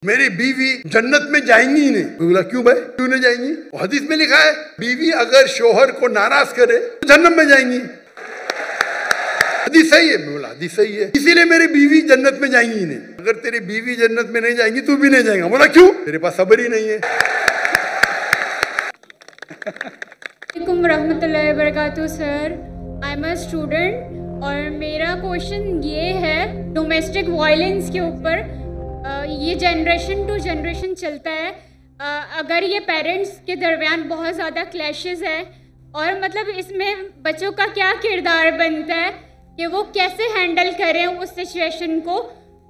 मेरी बीवी जन्नत में जाएंगी ही नहीं। बोला क्यों भाई, क्यों नहीं जाएंगी? हदीस में लिखा है बीवी अगर शोहर को नाराज करे तो जन्नत में जाएंगी। हदीस सही है। बोला हदीस सही है, इसीलिए मेरी बीवी जन्नत में जाएंगी ही नहीं। अगर तेरी बीवी जन्नत में नहीं जाएंगी तू भी नहीं जाएगा। बोला क्यों? तेरे पास सब्र ही नहीं है। वालेकुम रहमतुल्लाहि व बरकातुहू sir, I am a student और मेरा क्वेश्चन ये है डोमेस्टिक वायलेंस के ऊपर। ये जनरेशन टू जनरेशन चलता है। अगर ये पेरेंट्स के दरमियान बहुत ज़्यादा क्लैशेस है और मतलब इसमें बच्चों का क्या किरदार बनता है कि वो कैसे हैंडल करें उस सिचुएशन को,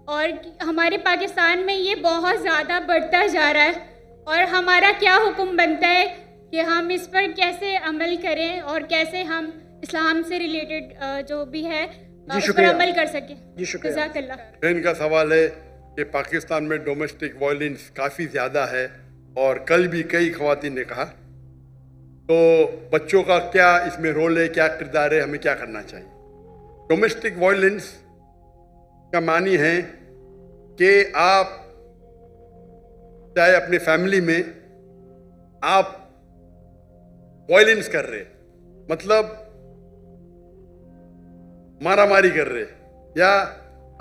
और हमारे पाकिस्तान में ये बहुत ज़्यादा बढ़ता जा रहा है और हमारा क्या हुक्म बनता है कि हम इस पर कैसे अमल करें और कैसे हम इस्लाम से रिलेटेड जो भी है उस पर अमल कर सकें। जी शुक्रिया। जज़ाकल्लाह। इनका सवाल है कि पाकिस्तान में डोमेस्टिक वायलेंस काफ़ी ज़्यादा है और कल भी कई ख़वातीन ने कहा, तो बच्चों का क्या इसमें रोल है, क्या किरदार है, हमें क्या करना चाहिए? डोमेस्टिक वायलेंस का मानी है कि आप चाहे अपने फैमिली में आप वायलेंस कर रहे, मतलब मारामारी कर रहे या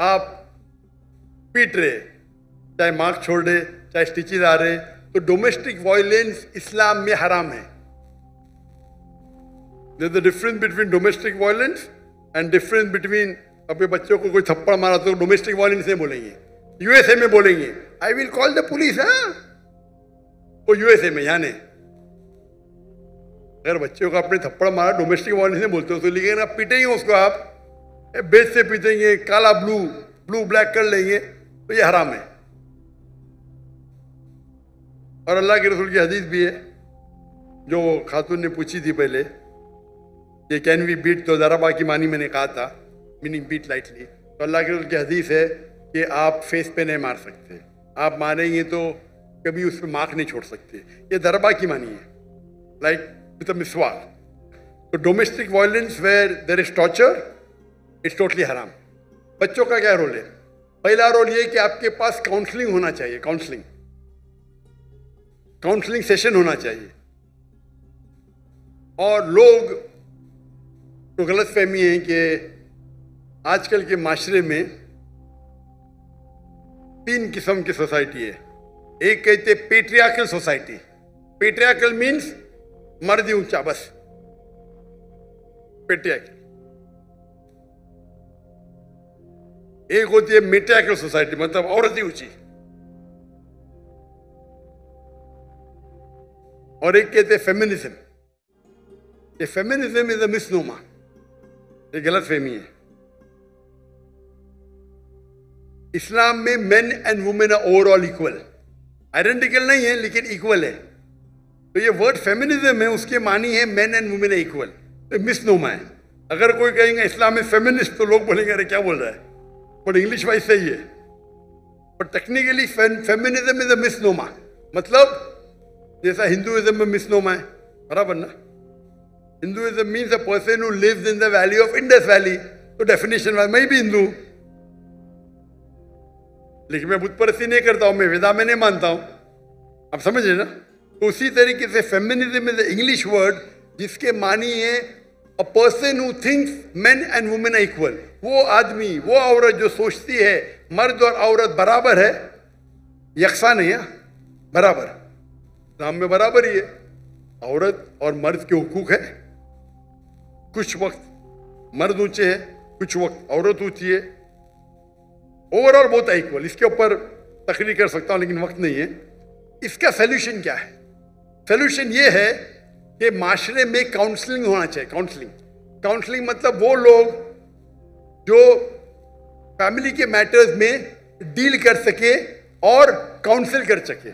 आप पीट रहे, चाहे मार्क छोड़ रहे, चाहे स्टिचेज आ रहे, तो डोमेस्टिक वायलेंस इस्लाम में हराम है। There is the difference between domestic violence and difference between अपने बच्चों को कोई थप्पड़ मारा तो डोमेस्टिक वायलेंस नहीं बोलेंगे, यूएसए में बोलेंगे I will call the police. वो यूएसए में, यहाँ नहीं। अगर बच्चों को अपने थप्पड़ मारा डोमेस्टिक वायलेंस नहीं बोलते हो तो लेकिन आप पीटेंगे उसको, आप बेच से पीटेंगे, काला ब्लू ब्लैक कर लेंगे, तो ये हराम है। और अल्लाह के रसूल की हदीस भी है जो खातून ने पूछी थी पहले कि कैन वी बीट, तो ज़राबा की मानी मैंने कहा था, मीनिंग बीट लाइटली। तो अल्लाह के रसूल की हदीस है कि आप फेस पे नहीं मार सकते, आप मारेंगे तो कभी उस पर मार्क नहीं छोड़ सकते। ये ज़राबा की मानी है, लाइक विद अ मिसवाक। तो domestic violence where there is torture it's totally हराम। बच्चों का क्या रोल है? पहला रोल ये कि आपके पास काउंसलिंग होना चाहिए, काउंसलिंग सेशन होना चाहिए। और लोग तो गलत फहमी है कि आजकल के माशरे में 3 किस्म की सोसाइटी है। एक कहते पेट्रियार्कल सोसाइटी, पेट्रियार्कल मीन्स मर्द ही ऊंचा, बस पेट्रियार्कल। एक होती है मेट्रियार्कल सोसाइटी, मतलब औरत ही ऊंची। और एक कहते हैं फेमिनिज्म। ये फेमिनिज्म इज अ मिसनोमा, ये गलत फहमी है। इस्लाम में men and women are overall equal, identical नहीं है लेकिन इक्वल है। तो ये वर्ड फेमिनिज्म है, उसके मानी है मेन एंड वुमेन इक्वल, तो मिसनोमा है। अगर कोई कहेंगे इस्लाम में फेमिनिस्ट तो लोग बोलेंगे अरे क्या बोल रहा है, बट इंग्लिश वाइज सही है। But technically feminism is a misnomer, मतलब जैसा हिंदुइज्म में मिसनोमा है, बराबर ना। Hinduism means a person who lives in the valley of Indus valley, तो डेफिनेशन वाइज मैं भी हिंदू, लेकिन मैं बुत परस्ती नहीं करता हूं, मैं वेदा में नहीं मानता हूं, आप समझ रहे ना। तो उसी तरीके से feminism is the English word जिसके मानी है a person who thinks men and women are equal. वो आदमी, वो औरत जो सोचती है मर्द और औरत बराबर है, यकसा नहीं है, बराबर। इस्लाम में बराबर ही है, औरत और मर्द के हुकूक है। कुछ वक्त मर्द ऊंचे है, कुछ वक्त औरत ऊंची है, ओवरऑल बहुत इक्वल। इसके ऊपर तकरीर कर सकता हूं लेकिन वक्त नहीं है। इसका सोल्यूशन क्या है? सोल्यूशन ये है कि माशरे में काउंसलिंग होना चाहिए। काउंसलिंग मतलब वो लोग जो फैमिली के मैटर्स में डील कर सके और काउंसिल कर सके।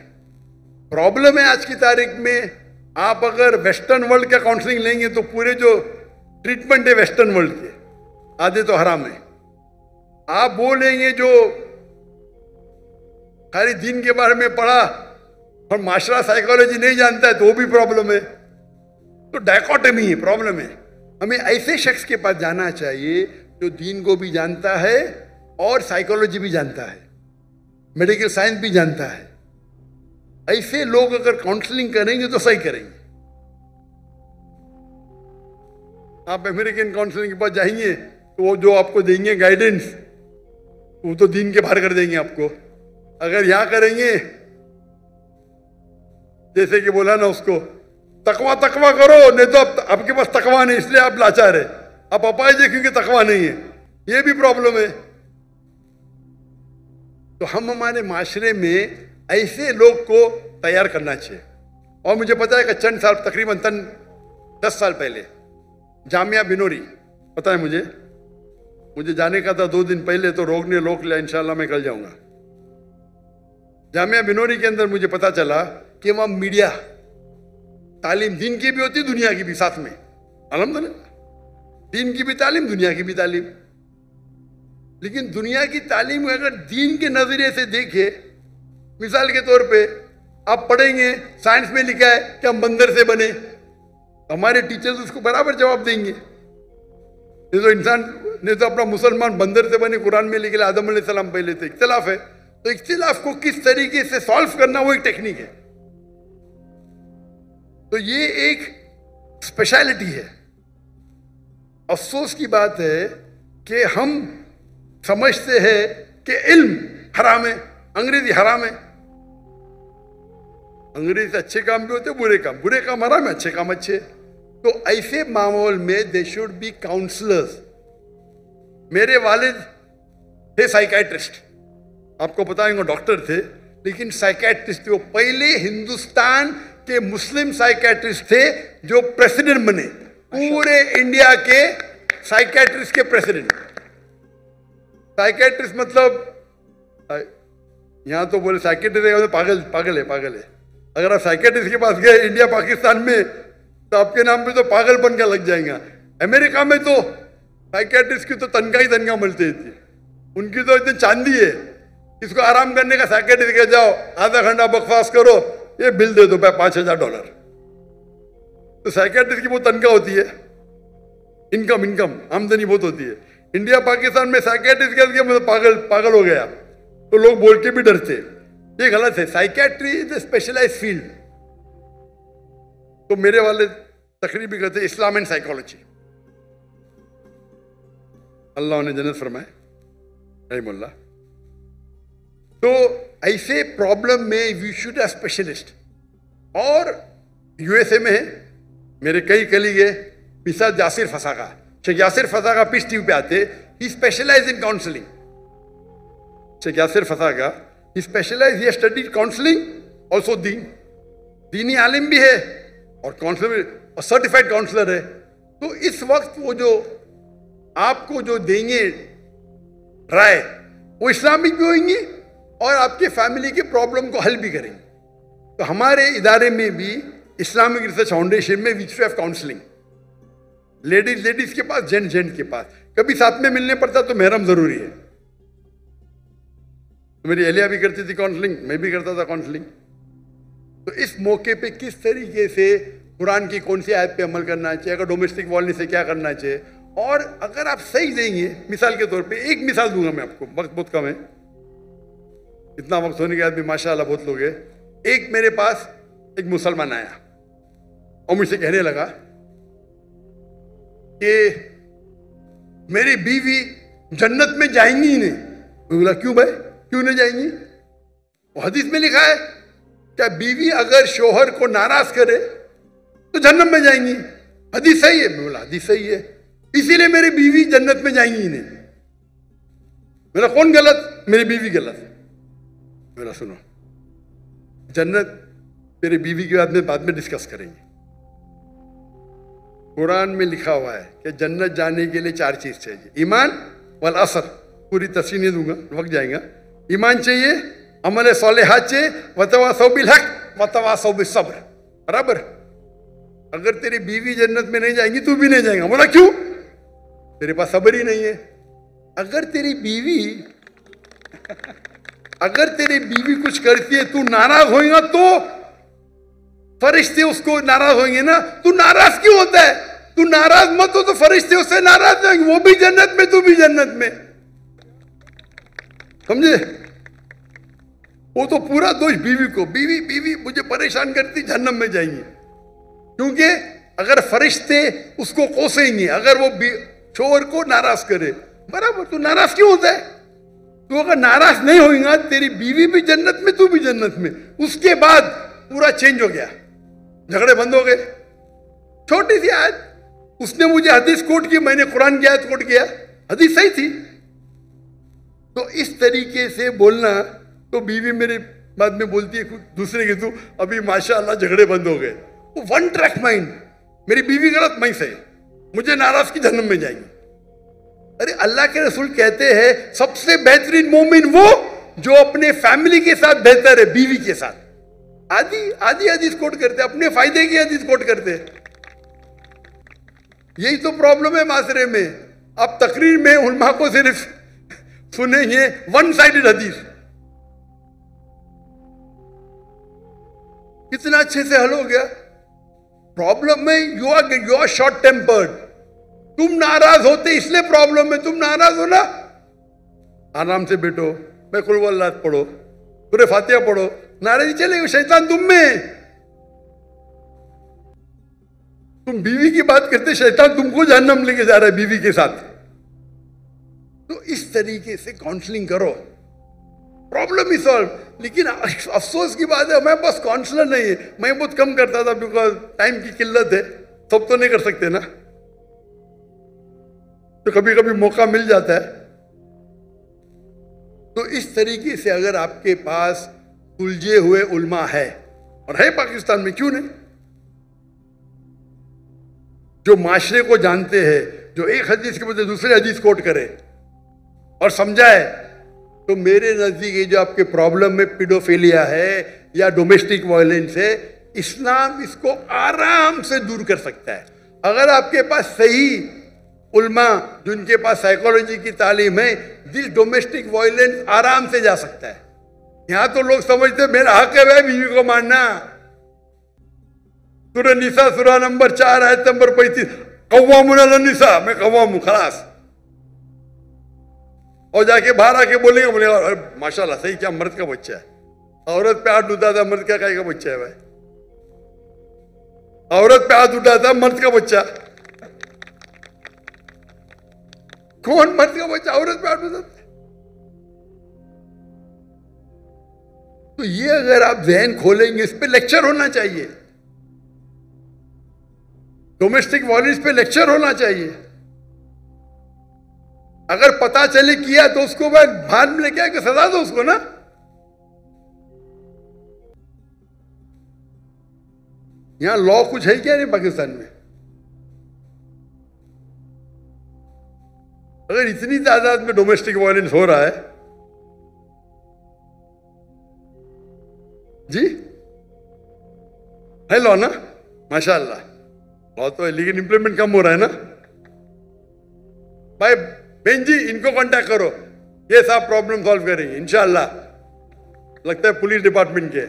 प्रॉब्लम है आज की तारीख में, आप अगर वेस्टर्न वर्ल्ड का काउंसलिंग लेंगे तो पूरे जो ट्रीटमेंट है वेस्टर्न वर्ल्ड के आधे तो हराम है। आप बोलेंगे जो खाली दीन के बारे में पढ़ा और माशरा साइकोलॉजी नहीं जानता है तो वो भी प्रॉब्लम है। तो डायकोटमी है, प्रॉब्लम है। हमें ऐसे शख्स के पास जाना चाहिए जो दीन को भी जानता है और साइकोलॉजी भी जानता है। मेडिकल साइंस भी जानता है। ऐसे लोग अगर काउंसलिंग करेंगे तो सही करेंगे। आप अमेरिकन काउंसलिंग के पास जाएंगे तो वो जो आपको देंगे गाइडेंस, वो तो दीन के बाहर कर देंगे आपको। अगर यहां करेंगे, जैसे कि बोला ना उसको, तकवा तकवा करो, नहीं तो आपके पास तकवा नहीं इसलिए आप लाचार है, आप अपाहिज है क्योंकि तकवा नहीं है, ये भी प्रॉब्लम है। तो हम हमारे माशरे में ऐसे लोग को तैयार करना चाहिए। और मुझे पता है कि चंद साल, तकरीबन 10 साल पहले जामिया बिनोरी, पता है मुझे जाने का था 2 दिन पहले, तो रोक लिया, इंशाल्लाह मैं कल जाऊंगा। जामिया बिनोरी के अंदर मुझे पता चला कि वहां मीडिया तालीम दीन की भी होती, दुनिया की भी साथ में, अल्हम्दुलिल्लाह, दीन की भी तालीम, दुनिया की भी तालीम। लेकिन दुनिया की तालीम अगर दीन के नजरिए से देखे, मिसाल के तौर पे आप पढ़ेंगे, साइंस में लिखा है कि हम बंदर से बने, हमारे टीचर्स उसको बराबर जवाब देंगे। ये तो इंसान ने तो अपना मुसलमान बंदर से बने कुरान में लिखा, आदम अलैहिस्सलाम पहले थे। इख्तिलाफ है, तो इख्तिलाफ को किस तरीके से सॉल्व करना वो एक टेक्निक है। तो ये एक स्पेशलिटी है। अफसोस की बात है कि हम समझते हैं कि इल्म हराम है, अंग्रेजी हराम है। अंग्रेजी से अच्छे काम भी होते, बुरे काम हराम है, अच्छे काम अच्छे। तो ऐसे माहौल में दे शुड बी काउंसलर्स। मेरे वालिद थे साइकेट्रिस्ट, आपको पता है वो डॉक्टर थे, लेकिन साइकेट्रिस्ट थे। वो पहले हिंदुस्तान के मुस्लिम साइकेट्रिस्ट थे जो प्रेसिडेंट बने, पूरे इंडिया के साइकेट्रिस्ट के प्रेसिडेंट। साइकेट्रिस्ट मतलब यहां तो बोले साइकेट्रिस्ट पागल है। अगर आप साइकेट्रिस्ट के पास गए इंडिया पाकिस्तान में तो आपके नाम पे तो पागलपन का लग जाएगा। अमेरिका में तो साइकेट्रिस्ट की तो तनख्वाह मिलती थी, उनकी तो इतनी चांदी है। इसको आराम करने का साइकेट्रिस्ट के जाओ, आधा घंटा बकवास करो, ये बिल दे दो $5,000। तो साइकेट्रिस्ट की वो तनख्वाह होती है, इनकम आमदनी बहुत होती है। इंडिया पाकिस्तान में साइकेट्रिस्ट कह दिया मतलब पागल हो गया, तो लोग बोल के भी डरते। ये गलत है। Psychiatry is a specialised field. तो मेरे वाले तकरीर भी करते इस्लाम एंड साइकोलॉजी, अल्लाह ने जन्नत फरमाए, नहीं बोला। तो ऐसे प्रॉब्लम में वी शुड अ स्पेशलिस्ट। और यूएसए में है, मेरे कई कलीग है, मिसाल Yasir Fazaga, Sheikh Yasir Fazaga Peace TV पे आते, he specialise in counselling. Sheikh Yasir Fazaga he specialise, he studied counselling also दीनी आलिम भी है और काउंसलर और सर्टिफाइड काउंसलर है। तो इस वक्त वो जो आपको जो देंगे राय, वो इस्लामिक भी होंगी और आपके फैमिली के प्रॉब्लम को हल भी करेंगे। तो हमारे इदारे में भी इस्लामिक रिसर्च फाउंडेशन में वी हैव काउंसलिंग, लेडीज के पास, जेंट्स के पास। कभी साथ में मिलने पड़ता तो महरम जरूरी है। तो मेरी एलिया भी करती थी काउंसलिंग, मैं भी करता था काउंसलिंग। तो इस मौके पे किस तरीके से कुरान की कौन सी आयत पे अमल करना चाहिए, अगर डोमेस्टिक वायलेंस से क्या करना चाहिए। और अगर आप सही देंगे, मिसाल के तौर पे एक मिसाल दूंगा मैं आपको, वक्त बहुत कम है, इतना वक्त होने के बाद भी माशाअल्लाह बहुत लोग हैं। एक मेरे पास एक मुसलमान आया और मुझसे कहने लगा कि मेरी बीवी जन्नत में जाएंगी ही नहीं। मैं बोला क्यों भाई, क्यों नहीं जाएंगी? वो हदीस में लिखा है क्या बीवी अगर शोहर को नाराज करे तो जन्नत में जाएंगी, हदीस सही है। मैं बोला हदीस सही है, इसीलिए मेरी बीवी जन्नत में जाएंगी ही नहीं। मेरा कौन गलत? मेरी बीवी गलत। मेरा सुनो, जन्नत तेरी बीवी के बाद में डिस्कस करेंगे। कुरान में लिखा हुआ है कि जन्नत जाने के लिए 4 चीज चाहिए, ईमान वल असर। पूरी तफसीर नहीं दूंगा, वक्त जाएगा। ईमान चाहिए, अमल सालिहात चाहिए, वतवासौ बिल हक वतवासौ बिस सब्र। बराबर। अगर तेरी बीवी जन्नत में नहीं जाएंगी, तू भी नहीं जाएगा। बोला क्यों? तेरे पास सब्र ही नहीं है। अगर तेरी बीवी कुछ करती है, तू नाराज होएगा तो फरिश्ते उसको नाराज होंगे ना। तू नाराज क्यों होता है? तू नाराज मत हो तो फरिश्ते उससे नाराज होंगे, वो भी जन्नत में, तू भी जन्नत में। समझे? वो तो पूरा दोष बीवी को, बीवी बीवी मुझे परेशान करती, जहन्नम में जाएंगे। क्योंकि अगर फरिश्ते उसको कोसेंगे, अगर वो शोहर को नाराज करे, बराबर, तू नाराज क्यों होता है? तू अगर नाराज नहीं होगा, तेरी बीवी भी जन्नत में, तू भी जन्नत में। उसके बाद पूरा चेंज हो गया, झगड़े बंद हो गए। छोटी सी आयत, उसने मुझे हदीस कोट की, मैंने कुरान की आयत कोट किया, हदीस सही थी। तो इस तरीके से बोलना, तो बीवी मेरे बाद में बोलती है दूसरे के, तू अभी माशाअल्लाह झगड़े बंद हो गए। वो वन ट्रैक माइंड, मेरी बीवी गलत, मैं सही, मुझे नाराज की जन्म में जाएंगे। अरे अल्लाह के रसूल कहते हैं सबसे बेहतरीन मोमिन वो जो अपने फैमिली के साथ बेहतर है, बीवी के साथ। आधी हदीस कोट करते, अपने फायदे की हदीस कोट करते। यही तो प्रॉब्लम है माशरे में। आप तकरीर में उलमा को सिर्फ सुनेंगे वन साइडेड हदीस, कितना अच्छे से हल हो गया। प्रॉब्लम में यू आर शॉर्ट टेम्पर्ड, तुम नाराज होते इसलिए प्रॉब्लम है। तुम नाराज हो ना, आराम से बैठो, मैं कुल वल्लाह पढ़ो, पूरे फातिहा पढ़ो, नाराजी चलेगी, शैतान तुम में। तुम बीवी की बात करते, शैतान तुमको जहन्नम लेके जा रहा है बीवी के साथ। तो इस तरीके से काउंसलिंग करो, प्रॉब्लम ही सॉल्व। लेकिन अफसोस की बात है, मैं बस काउंसलर नहीं है, मैं बहुत कम करता था, बिकॉज टाइम की किल्लत है, सब तो नहीं कर सकते ना, तो कभी कभी मौका मिल जाता है। तो इस तरीके से अगर आपके पास उलझे हुए उल्मा है, और है पाकिस्तान में, क्यों नहीं, जो माशरे को जानते हैं, जो एक हदीस के बदले दूसरे हदीस कोट करे और समझाए, तो मेरे नजदीक ये जो आपके प्रॉब्लम में पीडोफिलिया है या डोमेस्टिक वायलेंस है, इस्लाम इसको आराम से दूर कर सकता है। अगर आपके पास सही उल्मा जिनके पास साइकोलॉजी की तालीम है, दिस डोमेस्टिक वायलेंस आराम से जा सकता है। यहां तो लोग समझते मेरा हक है बीवी को मारना। सूरह निसा सूरह नंबर 4 आयत नंबर 35, कव्वामुन अलन निसा, मैं कव्वाम हूं, खलास। और जाके बाहर आके बोलेगा माशाल्लाह सही, क्या मर्द का बच्चा है। औरत पे हाथ उठाता, मर्द का काय का बच्चा है भाई। औरत पे हाथ उठाता, मर्द का बच्चा। कौन मर्द का बच्चा औरत पे हाथ उठाता? तो ये अगर आप जहन खोलेंगे, इस पे लेक्चर होना चाहिए, डोमेस्टिक वायलेंस पे लेक्चर होना चाहिए। अगर पता चले किया तो उसको भान में लेके आके सजा दो उसको ना। यहां लॉ कुछ है क्या नहीं पाकिस्तान में? अगर इतनी तादाद में डोमेस्टिक वायलेंस हो रहा है जी, है लॉ ना, माशाअल्लाह लॉ तो है, लेकिन इंप्लीमेंट कम हो रहा है ना भाई। बहन जी इनको कांटेक्ट करो, ये सब प्रॉब्लम सॉल्व करेंगे इंशाअल्लाह। लगता है पुलिस डिपार्टमेंट के